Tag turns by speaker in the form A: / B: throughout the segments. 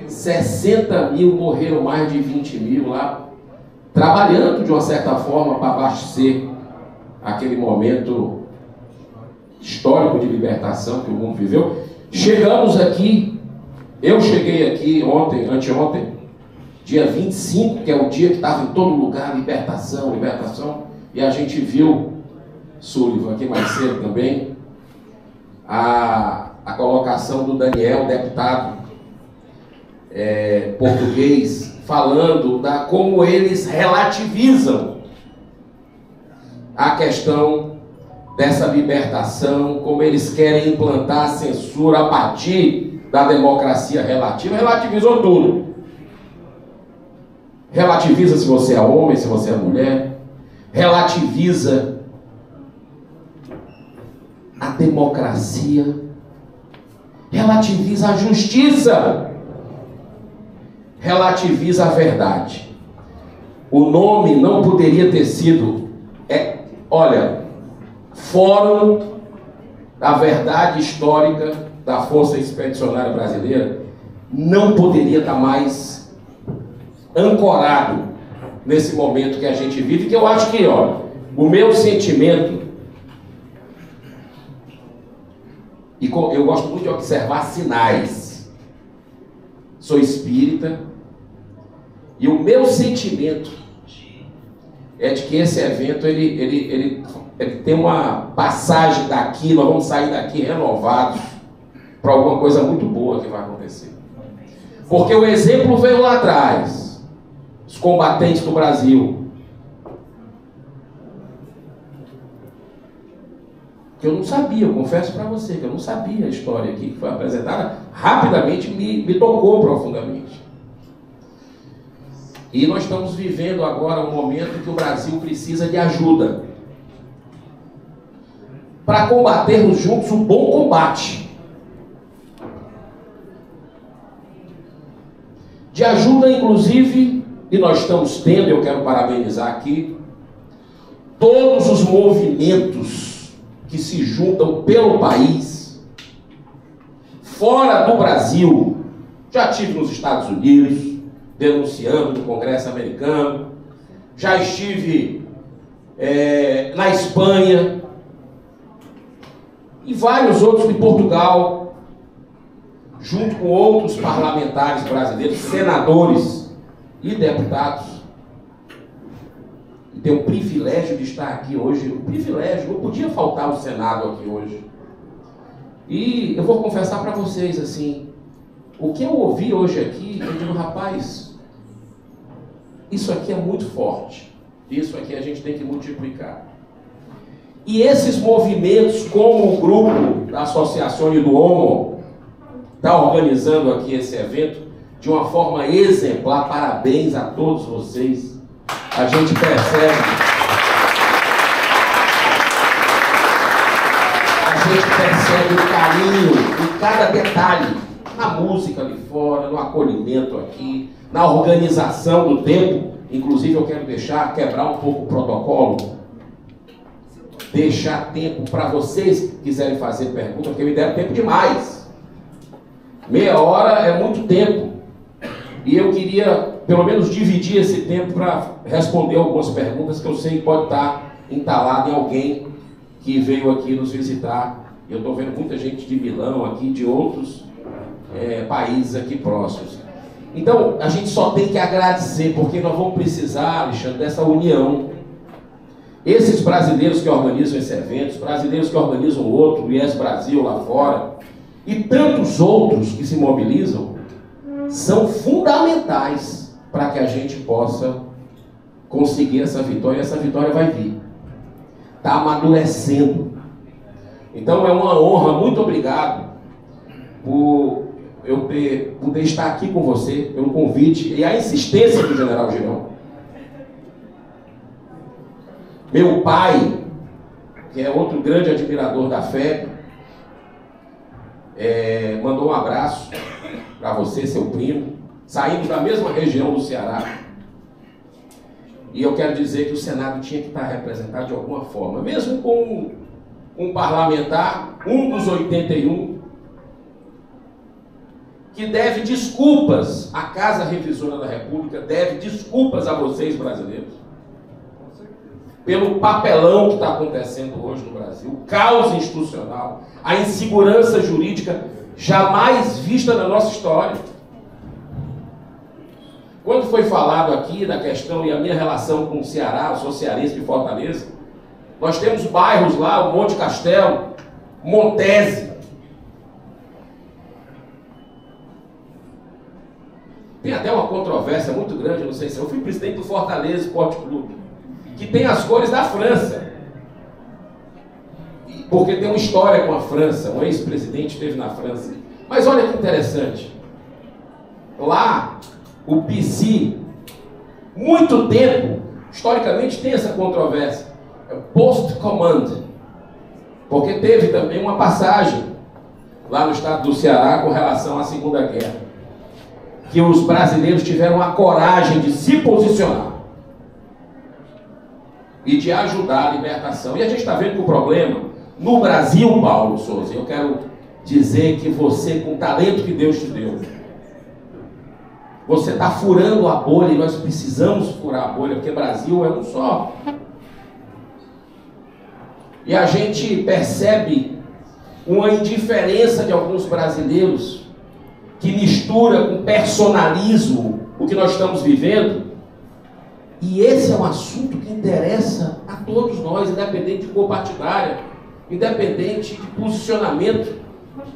A: 60 mil morreram mais de 20 mil lá, trabalhando de uma certa forma para abastecer aquele momento histórico de libertação que o mundo viveu. Chegamos aqui, eu cheguei aqui anteontem, dia 25, que é o dia que estava em todo lugar, libertação, e a gente viu, Sullivan, aqui mais cedo também, a colocação do Daniel, deputado português, falando como eles relativizam a questão dessa libertação, como eles querem implantar a censura a partir da democracia relativa. Relativizou tudo. Relativiza se você é homem, se você é mulher. Relativiza a democracia. Relativiza a justiça. Relativiza a verdade. O nome não poderia ter sido, Fórum da Verdade Histórica da Força Expedicionária Brasileira, não poderia estar mais ancorado nesse momento que a gente vive, que eu acho que, o meu sentimento, e eu gosto muito de observar sinais, sou espírita, e o meu sentimento é de que esse evento ele tem uma passagem daqui, nós vamos sair daqui renovados para alguma coisa muito boa que vai acontecer. Porque o exemplo veio lá atrás, os combatentes do Brasil, que eu não sabia, eu confesso para você, que eu não sabia a história aqui que foi apresentada, rapidamente me tocou profundamente. E nós estamos vivendo agora um momento que o Brasil precisa de ajuda para combatermos juntos um bom combate. De ajuda, inclusive, e nós estamos tendo, eu quero parabenizar aqui, todos os movimentos que se juntam pelo país, fora do Brasil. Já estive nos Estados Unidos, denunciando no Congresso americano, já estive na Espanha, e vários outros em Portugal, junto com outros parlamentares brasileiros, senadores e deputados. E tenho o privilégio de estar aqui hoje, o privilégio, não podia faltar o Senado aqui hoje. E eu vou confessar para vocês, assim, o que eu ouvi hoje aqui, eu digo, rapaz, isso aqui é muito forte, isso aqui a gente tem que multiplicar. E esses movimentos, como o grupo da Associação do Homo, está organizando aqui esse evento de uma forma exemplar. Parabéns a todos vocês. A gente percebe o carinho em cada detalhe, na música ali fora, no acolhimento aqui, na organização do tempo. Inclusive eu quero quebrar um pouco o protocolo, deixar tempo para vocês que quiserem fazer pergunta, porque me deram tempo demais. Meia hora é muito tempo. E eu queria, pelo menos, dividir esse tempo para responder algumas perguntas que eu sei que pode estar entalado em alguém que veio aqui nos visitar. Eu estou vendo muita gente de Milão aqui, de outros países aqui próximos. Então, a gente só tem que agradecer, porque nós vamos precisar, Alexandre, dessa união. Esses brasileiros que organizam esse evento, os brasileiros que organizam outro, o IES Brasil lá fora, e tantos outros que se mobilizam, são fundamentais para que a gente possa conseguir essa vitória. E essa vitória vai vir. Está amadurecendo. Então é uma honra, muito obrigado por eu poder estar aqui com você, pelo convite e a insistência do General Girão. Meu pai, que é outro grande admirador da FEB, mandou um abraço para você, seu primo, saindo da mesma região do Ceará. E eu quero dizer que o Senado tinha que estar representado de alguma forma, mesmo com um parlamentar, um dos 81, que deve desculpas à Casa Revisora da República, deve desculpas a vocês, brasileiros, pelo papelão que está acontecendo hoje no Brasil, o caos institucional, a insegurança jurídica jamais vista na nossa história. Quando foi falado aqui da questão e a minha relação com o Ceará, eu sou cearense de Fortaleza, nós temos bairros lá, o Monte Castelo, Montese. Tem até uma controvérsia muito grande, não sei se eu fui presidente do Fortaleza Esporte Clube, que tem as cores da França. Porque tem uma história com a França, um ex-presidente esteve na França. Mas olha que interessante. Lá, o PC, muito tempo, historicamente tem essa controvérsia. É post-command. Porque teve também uma passagem lá no estado do Ceará com relação à Segunda Guerra, que os brasileiros tiveram a coragem de se posicionar e de ajudar a libertação. E a gente está vendo que o problema, no Brasil, Paulo Souza, eu quero dizer que você, com o talento que Deus te deu, você está furando a bolha, e nós precisamos furar a bolha, porque o Brasil é um só. E a gente percebe uma indiferença de alguns brasileiros que mistura com personalismo o que nós estamos vivendo. E esse é um assunto que interessa a todos nós, independente de cor partidária, independente de posicionamento.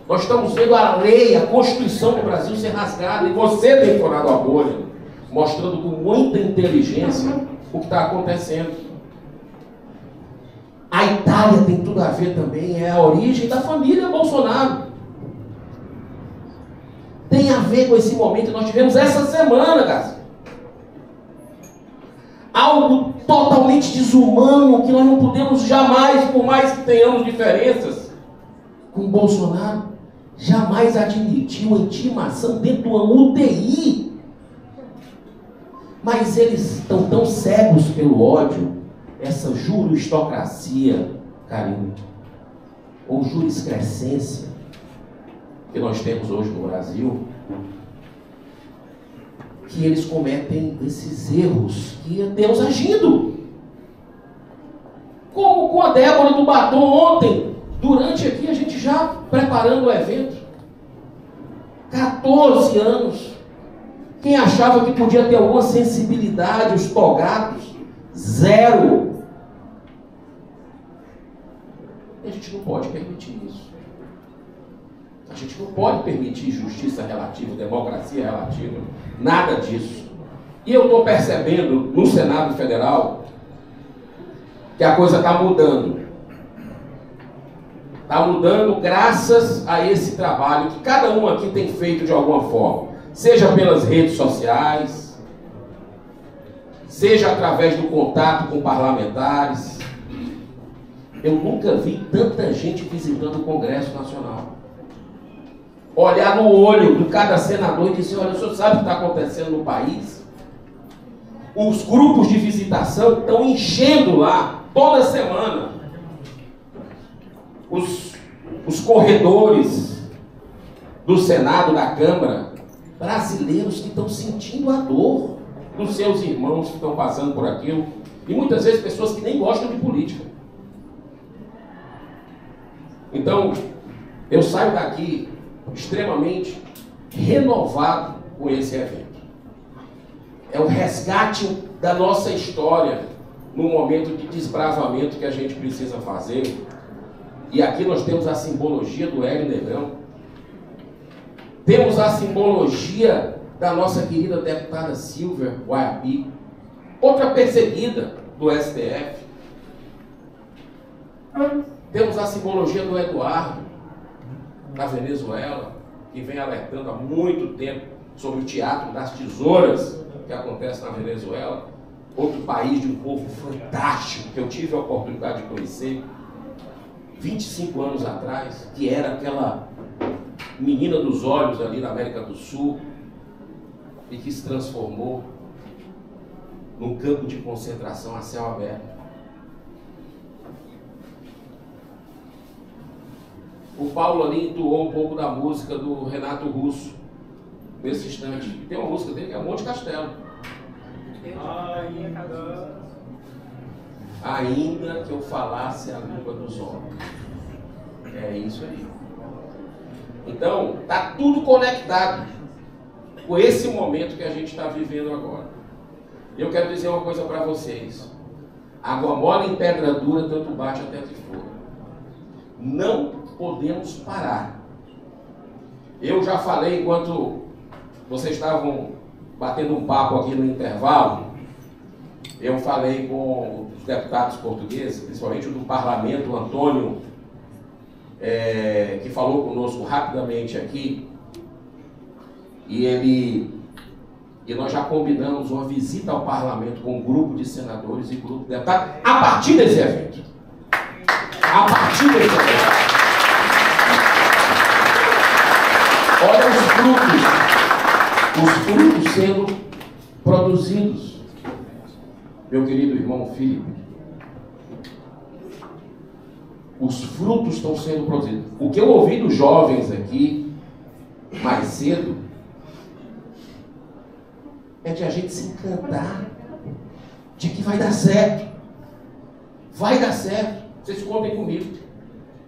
A: Nós estamos vendo a lei, a Constituição do Brasil ser rasgada, e você tem furado a bolha, mostrando com muita inteligência o que está acontecendo. A Itália tem tudo a ver também, é a origem da família Bolsonaro. Tem a ver com esse momento que nós tivemos essa semana, Cássio. Algo totalmente desumano que nós não podemos jamais, por mais que tenhamos diferenças com Bolsonaro, jamais admitir uma intimação dentro de uma UTI. Mas eles estão tão cegos pelo ódio, essa juristocracia, carinho, ou juriscrescência que nós temos hoje no Brasil, que eles cometem esses erros que é Deus agindo. Como com a Débora do Batom ontem, durante aqui a gente já preparando o evento. 14 anos. Quem achava que podia ter alguma sensibilidade, os togados, zero. E a gente não pode permitir isso. A gente não pode permitir justiça relativa, democracia relativa, nada disso. E eu estou percebendo no Senado Federal que a coisa está mudando. Está mudando graças a esse trabalho que cada um aqui tem feito de alguma forma. Seja pelas redes sociais, seja através do contato com parlamentares. Eu nunca vi tanta gente visitando o Congresso Nacional. Olhar no olho de cada senador e dizer: olha, o senhor sabe o que está acontecendo no país? Os grupos de visitação estão enchendo lá toda semana. Os corredores do Senado, da Câmara, brasileiros que estão sentindo a dor dos seus irmãos que estão passando por aquilo. E muitas vezes pessoas que nem gostam de política. Então, eu saio daqui extremamente renovado com esse evento. É o resgate da nossa história no momento de desbravamento que a gente precisa fazer. E aqui nós temos a simbologia do Hélio Negrão. Temos a simbologia da nossa querida deputada Silvia Guaiapi, outra perseguida do STF. Temos a simbologia do Eduardo, da Venezuela, que vem alertando há muito tempo sobre o teatro das tesouras que acontece na Venezuela, outro país de um povo fantástico que eu tive a oportunidade de conhecer 25 anos atrás, que era aquela menina dos olhos ali na América do Sul e que se transformou num campo de concentração a céu aberto. O Paulo ali entoou um pouco da música do Renato Russo, nesse instante. E tem uma música dele que é Monte Castelo. Ainda que eu falasse a língua dos homens. É isso aí. Então, está tudo conectado com esse momento que a gente está vivendo agora. Eu quero dizer uma coisa para vocês. Água mole em pedra dura, tanto bate até que for. Não podemos parar. Eu já falei enquanto vocês estavam batendo um papo aqui no intervalo. Eu falei com os deputados portugueses, principalmente o do parlamento, o Antônio, que falou conosco rapidamente aqui. E nós já combinamos uma visita ao parlamento com um grupo de senadores e grupo de deputados a partir desse evento. A partir desse evento. Olha os frutos sendo produzidos. Meu querido irmão Filipe, os frutos estão sendo produzidos. O que eu ouvi dos jovens aqui, mais cedo, é de a gente se encantar de que vai dar certo. Vai dar certo. Vocês contem comigo.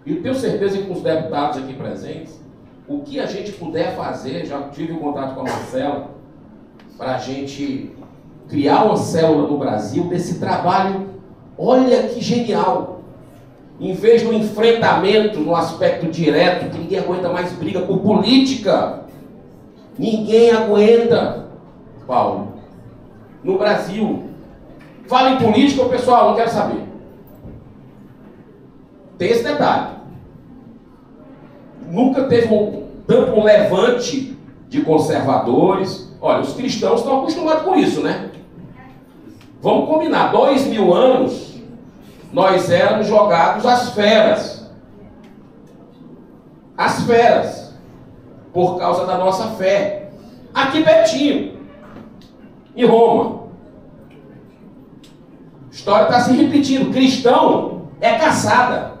A: E eu tenho certeza que com os deputados aqui presentes, o que a gente puder fazer, já tive um contato com a Marcela, para a gente criar uma célula no Brasil desse trabalho. Olha que genial. Em vez do enfrentamento no aspecto direto, que ninguém aguenta mais briga por política. Ninguém aguenta, Paulo. No Brasil, fala em política, o pessoal não quer saber. Tem esse detalhe. Nunca teve tanto um levante de conservadores. Olha, os cristãos estão acostumados com isso, né? Vamos combinar, 2000 anos, nós éramos jogados às feras. Às feras. Por causa da nossa fé. Aqui pertinho. Em Roma. A história está se repetindo. Cristão é caçada.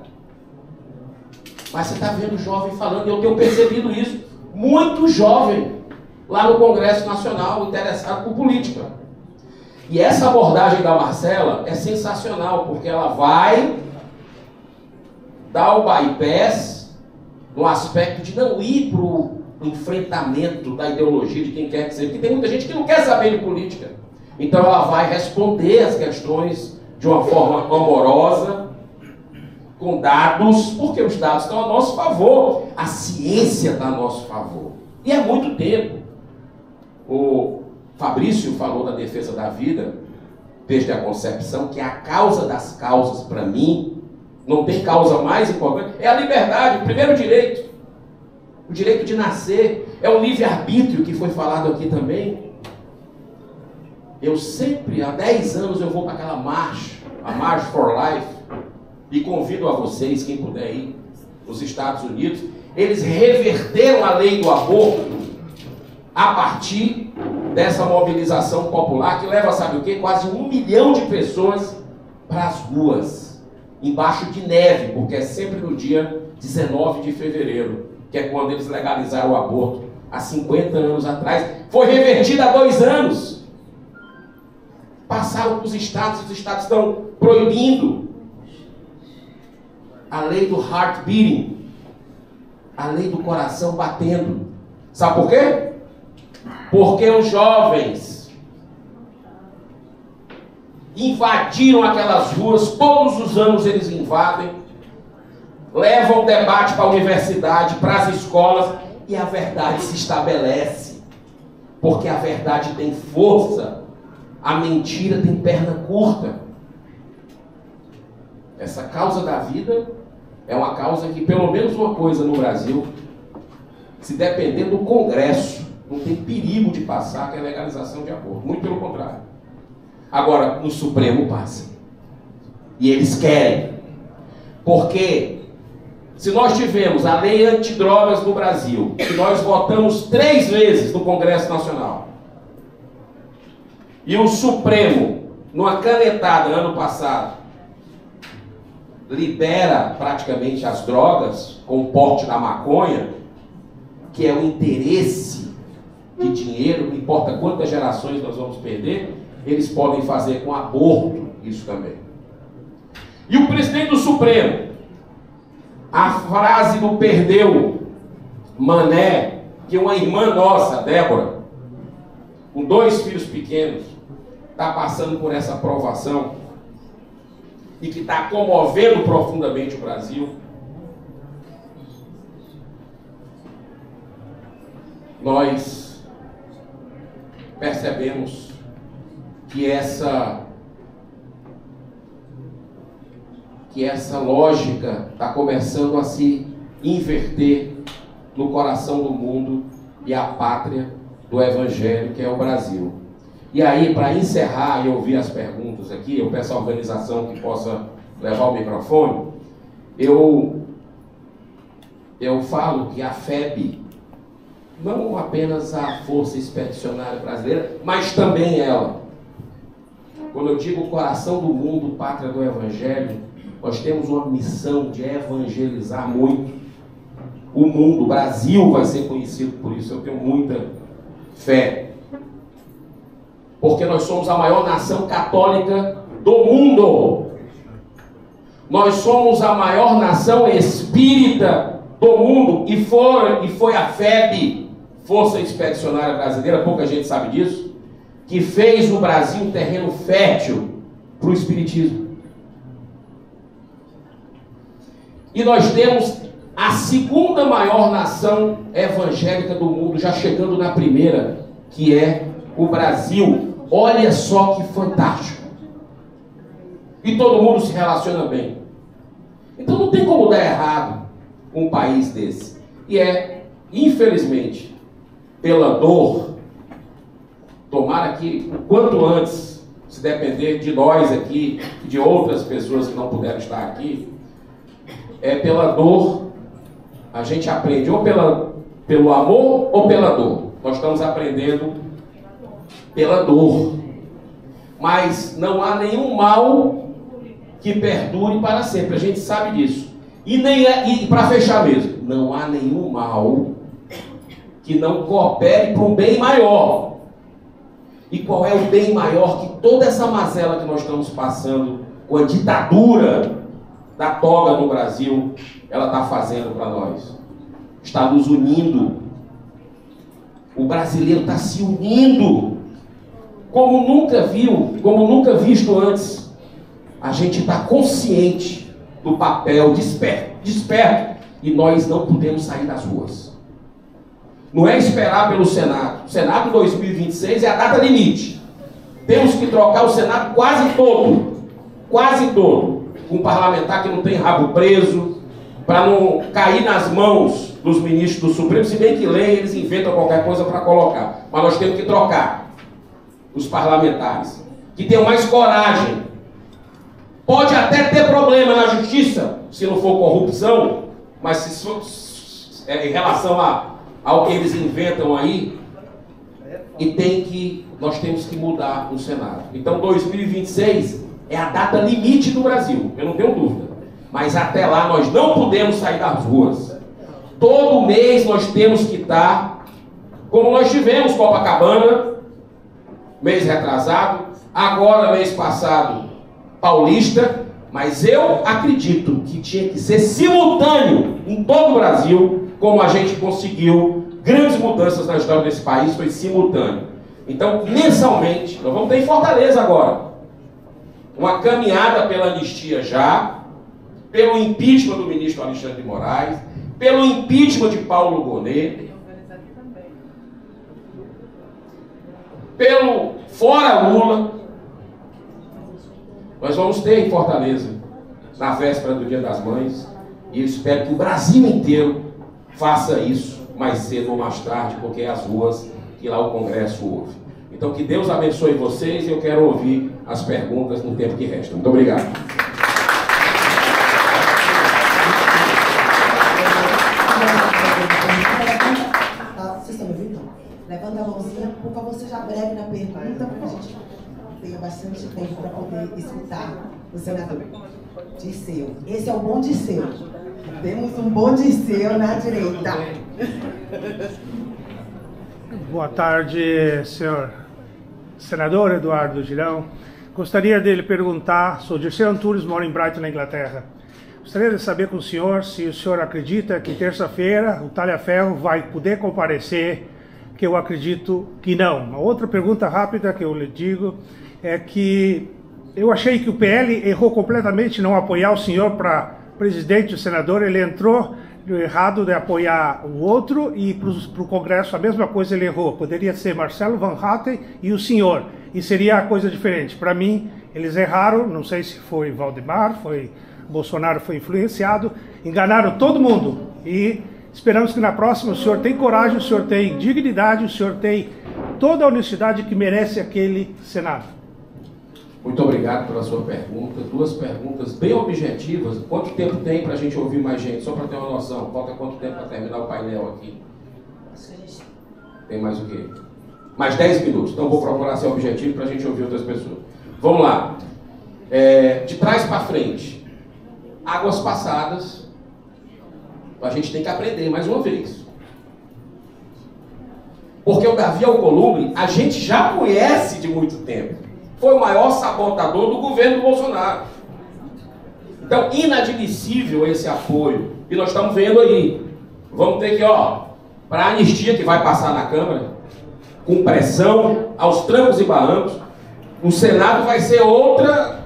A: Mas você está vendo jovem falando, e eu tenho percebido isso. Muito jovem lá no Congresso Nacional, interessado por política. E essa abordagem da Marcela é sensacional, porque ela vai dar o bypass no aspecto de não ir para o enfrentamento da ideologia de quem quer que seja, porque tem muita gente que não quer saber de política. Então ela vai responder as questões de uma forma amorosa, com dados, porque os dados estão a nosso favor, a ciência está a nosso favor. E há muito tempo, o Fabrício falou da defesa da vida, desde a concepção, que é a causa das causas, para mim, não tem causa mais importante, é a liberdade, o primeiro direito. O direito de nascer, é o livre-arbítrio que foi falado aqui também. Eu sempre, há 10 anos, eu vou para aquela marcha, a March for Life, e convido a vocês, quem puder ir, nos Estados Unidos, eles reverteram a lei do aborto a partir dessa mobilização popular que leva, sabe o quê? Quase 1 milhão de pessoas para as ruas, embaixo de neve, porque é sempre no dia 19 de fevereiro, que é quando eles legalizaram o aborto, há 50 anos atrás. Foi revertido há 2 anos. Passaram para os estados estão proibindo a lei do heart beating, a lei do coração batendo. Sabe por quê? Porque os jovens invadiram aquelas ruas, todos os anos eles invadem, levam o debate para a universidade, para as escolas, e a verdade se estabelece. Porque a verdade tem força, a mentira tem perna curta. Essa causa da vida é uma causa que, pelo menos uma coisa no Brasil, se depender do Congresso, não tem perigo de passar, que é a legalização de aborto. Muito pelo contrário. Agora, no Supremo passa. E eles querem. Porque se nós tivemos a lei antidrogas no Brasil, que nós votamos 3 vezes no Congresso Nacional, e o Supremo, numa canetada ano passado, libera praticamente as drogas com o porte da maconha, que é o interesse de dinheiro, não importa quantas gerações nós vamos perder, eles podem fazer com aborto isso também. E o presidente do Supremo, a frase do perdeu Mané, que uma irmã nossa, Débora, com 2 filhos pequenos, está passando por essa provação e que está comovendo profundamente o Brasil. Nós percebemos que essa lógica está começando a se inverter no coração do mundo e a pátria do Evangelho, que é o Brasil. E aí, para encerrar e ouvir as perguntas aqui, eu peço à organização que possa levar o microfone, eu falo que a FEB, não apenas a Força Expedicionária Brasileira, mas também ela. Quando eu digo coração do mundo, pátria do Evangelho, nós temos uma missão de evangelizar muito o mundo. O Brasil vai ser conhecido por isso, eu tenho muita fé. Porque nós somos a maior nação católica do mundo. Nós somos a maior nação espírita do mundo. E foi a FEB, Força Expedicionária Brasileira, pouca gente sabe disso, que fez o Brasil um terreno fértil para o espiritismo. E nós temos a segunda maior nação evangélica do mundo, já chegando na primeira, que é o Brasil. Olha só que fantástico. E todo mundo se relaciona bem. Então não tem como dar errado um país desse. E infelizmente, pela dor, tomara que, quanto antes, se depender de nós aqui, e de outras pessoas que não puderam estar aqui, pela dor, a gente aprende ou pelo amor ou pela dor. Nós estamos aprendendo pela dor. Mas não há nenhum mal que perdure para sempre. A gente sabe disso. E para fechar mesmo, não há nenhum mal que não coopere para um bem maior. E qual é o bem maior que toda essa mazela que nós estamos passando com a ditadura da toga no Brasil, ela está fazendo para nós? Está nos unindo. O brasileiro está se unindo como nunca visto antes. A gente está consciente do papel, desperto, e nós não podemos sair das ruas. Não é esperar pelo Senado. O Senado 2026 é a data limite. Temos que trocar o Senado quase todo, com um parlamentar que não tem rabo preso, para não cair nas mãos dos ministros do Supremo, se bem que lei, eles inventam qualquer coisa para colocar. Mas nós temos que trocar os parlamentares, que tenham mais coragem. Pode até ter problema na justiça, se não for corrupção, mas se em relação ao que eles inventam aí, nós temos que mudar no Senado. Então 2026 é a data limite do Brasil, eu não tenho dúvida. Mas até lá nós não podemos sair das ruas. Todo mês nós temos que estar, como nós tivemos Copacabana, mês retrasado, agora mês passado Paulista, mas eu acredito que tinha que ser simultâneo em todo o Brasil, como a gente conseguiu grandes mudanças na história desse país, foi simultâneo. Então, mensalmente, nós vamos ter em Fortaleza agora uma caminhada pela anistia já, pelo impeachment do ministro Alexandre de Moraes, pelo impeachment de Paulo Gonet, pelo fora Lula. Nós vamos ter em Fortaleza, na véspera do Dia das Mães, e eu espero que o Brasil inteiro faça isso mais cedo ou mais tarde, porque é as ruas que lá o Congresso ouve. Então que Deus abençoe vocês, e eu quero ouvir as perguntas no tempo que resta. Muito obrigado.
B: Vocês estão me ouvindo? Levanta a mãozinha, por favor, seja breve na pergunta, para que a gente tenha bastante tempo para poder escutar o senador. Disseu. Esse é o bom Disseu. Temos um bom Disseu na direita.
C: Boa tarde, senhor senador Eduardo Girão. Gostaria de lhe perguntar, sou Dirceu Antunes, moro em Brighton, na Inglaterra. Gostaria de saber com o senhor se o senhor acredita que terça-feira o Talhaferro vai poder comparecer, que eu acredito que não. Uma outra pergunta rápida que eu lhe digo é que eu achei que o PL errou completamente não apoiar o senhor para presidente e senador. Ele entrou errado de apoiar o outro, e para o Congresso a mesma coisa ele errou. Poderia ser Marcelo Van Hatten e o senhor, e seria a coisa diferente. Para mim, eles erraram, não sei se foi Valdemar, foi Bolsonaro, foi influenciado, enganaram todo mundo. E esperamos que na próxima o senhor tem coragem, o senhor tem dignidade, o senhor tem toda a honestidade que merece aquele Senado.
A: Muito obrigado pela sua pergunta. Duas perguntas bem objetivas. Quanto tempo tem para a gente ouvir mais gente? Só para ter uma noção. Falta quanto tempo para terminar o painel aqui? Tem mais o quê? Mais 10 minutos. Então vou procurar ser objetivo para a gente ouvir outras pessoas. Vamos lá. De trás para frente. Águas passadas. A gente tem que aprender mais uma vez. Porque o Davi Alcolumbre a gente já conhece de muito tempo. Foi o maior sabotador do governo do Bolsonaro. Então, inadmissível esse apoio. E nós estamos vendo aí. Vamos ter que, para a anistia que vai passar na Câmara, com pressão, aos trancos e barrancos, o Senado vai ser outra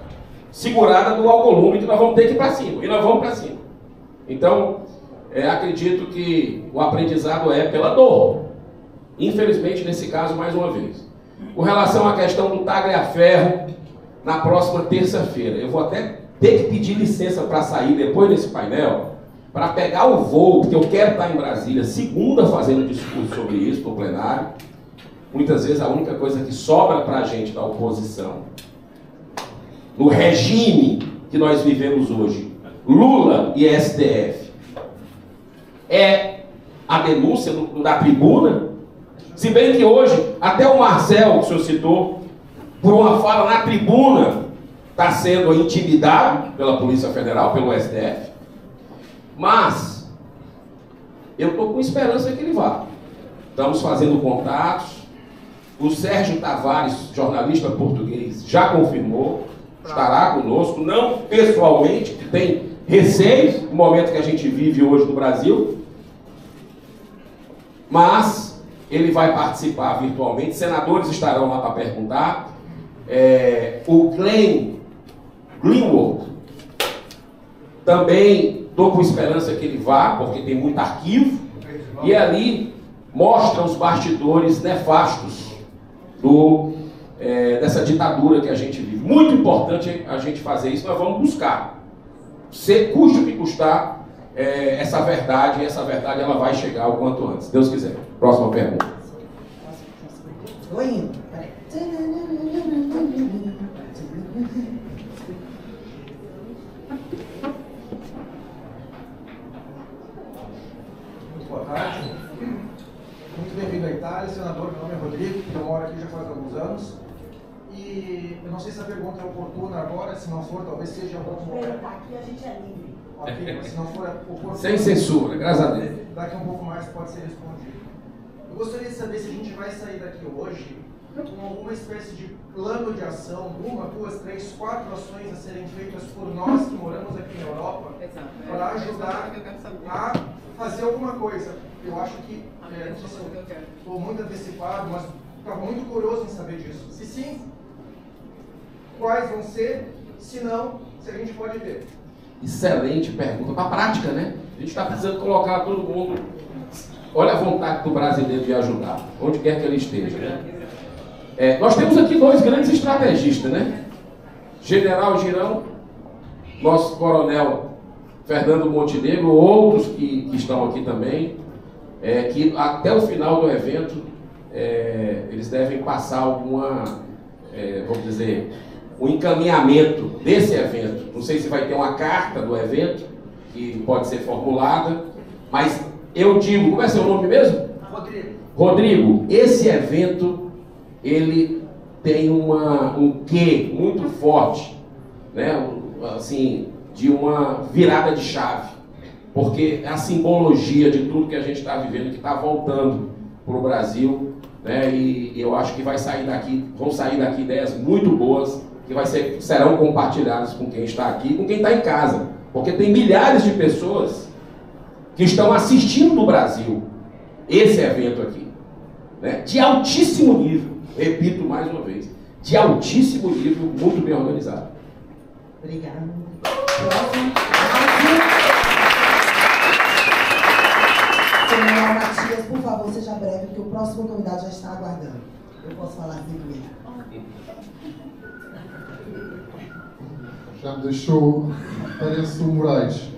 A: segurada do Alcolumbre, que nós vamos ter que ir para cima. E nós vamos para cima. Então, acredito que o aprendizado é pela dor. Infelizmente, nesse caso, mais uma vez. Com relação à questão do Tagliaferro, na próxima terça-feira, eu vou até ter que pedir licença para sair depois desse painel, para pegar o voo, porque eu quero estar em Brasília segunda fazendo discurso sobre isso no plenário. Muitas vezes a única coisa que sobra para a gente da oposição, no regime que nós vivemos hoje, Lula e STF, é a denúncia da tribuna. Se bem que hoje, até o Marcel, que o senhor citou, por uma fala na tribuna, está sendo intimidado pela Polícia Federal, pelo STF. Mas, eu estou com esperança que ele vá. Estamos fazendo contatos. O Sérgio Tavares, jornalista português, já confirmou, estará conosco, não pessoalmente, que tem receio no momento que a gente vive hoje no Brasil, mas ele vai participar virtualmente, senadores estarão lá para perguntar. O Glenn Greenwald, também estou com esperança que ele vá, porque tem muito arquivo, e ali mostra os bastidores nefastos dessa ditadura que a gente vive. Muito importante a gente fazer isso, nós vamos buscar, custe o que custar, essa verdade, e essa verdade ela vai chegar o quanto antes, se Deus quiser. Próxima pergunta.
B: Oi.
D: Muito boa tarde. Muito bem-vindo à Itália, senador. Meu nome é Rodrigo, eu moro aqui já faz alguns anos. E eu não sei se a pergunta é oportuna agora, se não for, talvez seja um outro momento.
B: Aqui a gente é livre.
D: Ok, mas se não for oportuno...
A: Sem censura, graças a Deus.
D: Daqui a um pouco mais pode ser respondido. Eu gostaria de saber se a gente vai sair daqui hoje com alguma espécie de plano de ação, 1, 2, 3, 4 ações a serem feitas por nós que moramos aqui na Europa, para ajudar a fazer alguma coisa. Eu acho que, não sei se eu estou muito antecipado, mas estava muito curioso em saber disso. Se sim, quais vão ser? Se não, se a gente pode ver.
A: Excelente pergunta. Para a prática, né? A gente está precisando colocar todo mundo... Olha a vontade do brasileiro de ajudar, onde quer que ele esteja, né? Nós temos aqui dois grandes estrategistas, né? General Girão, nosso coronel Fernando Montenegro, outros que estão aqui também, que até o final do evento eles devem passar alguma, vamos dizer, um encaminhamento desse evento. Não sei se vai ter uma carta do evento, que pode ser formulada, mas eu digo, como é seu nome mesmo? Rodrigo, esse evento, ele tem um quê muito forte, né? Assim, de uma virada de chave, porque é a simbologia de tudo que a gente está vivendo, que está voltando para o Brasil, né? E eu acho que vão sair daqui ideias muito boas, que serão compartilhadas com quem está aqui, com quem está em casa, porque tem milhares de pessoas que estão assistindo no Brasil esse evento aqui, né? De altíssimo nível, repito mais uma vez, de altíssimo nível, muito bem organizado.
B: Obrigada. Próximo. Senhor Matias, por favor, seja breve, porque o próximo convidado já está aguardando. Eu posso falar assim comigo.
E: Já me deixou, parece o Moraes.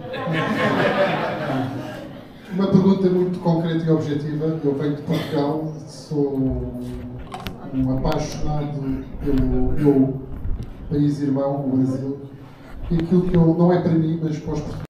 E: Uma pergunta muito concreta e objetiva. Eu venho de Portugal, sou um apaixonado pelo meu país irmão, o Brasil, e aquilo que não é para mim, mas para os portugueses.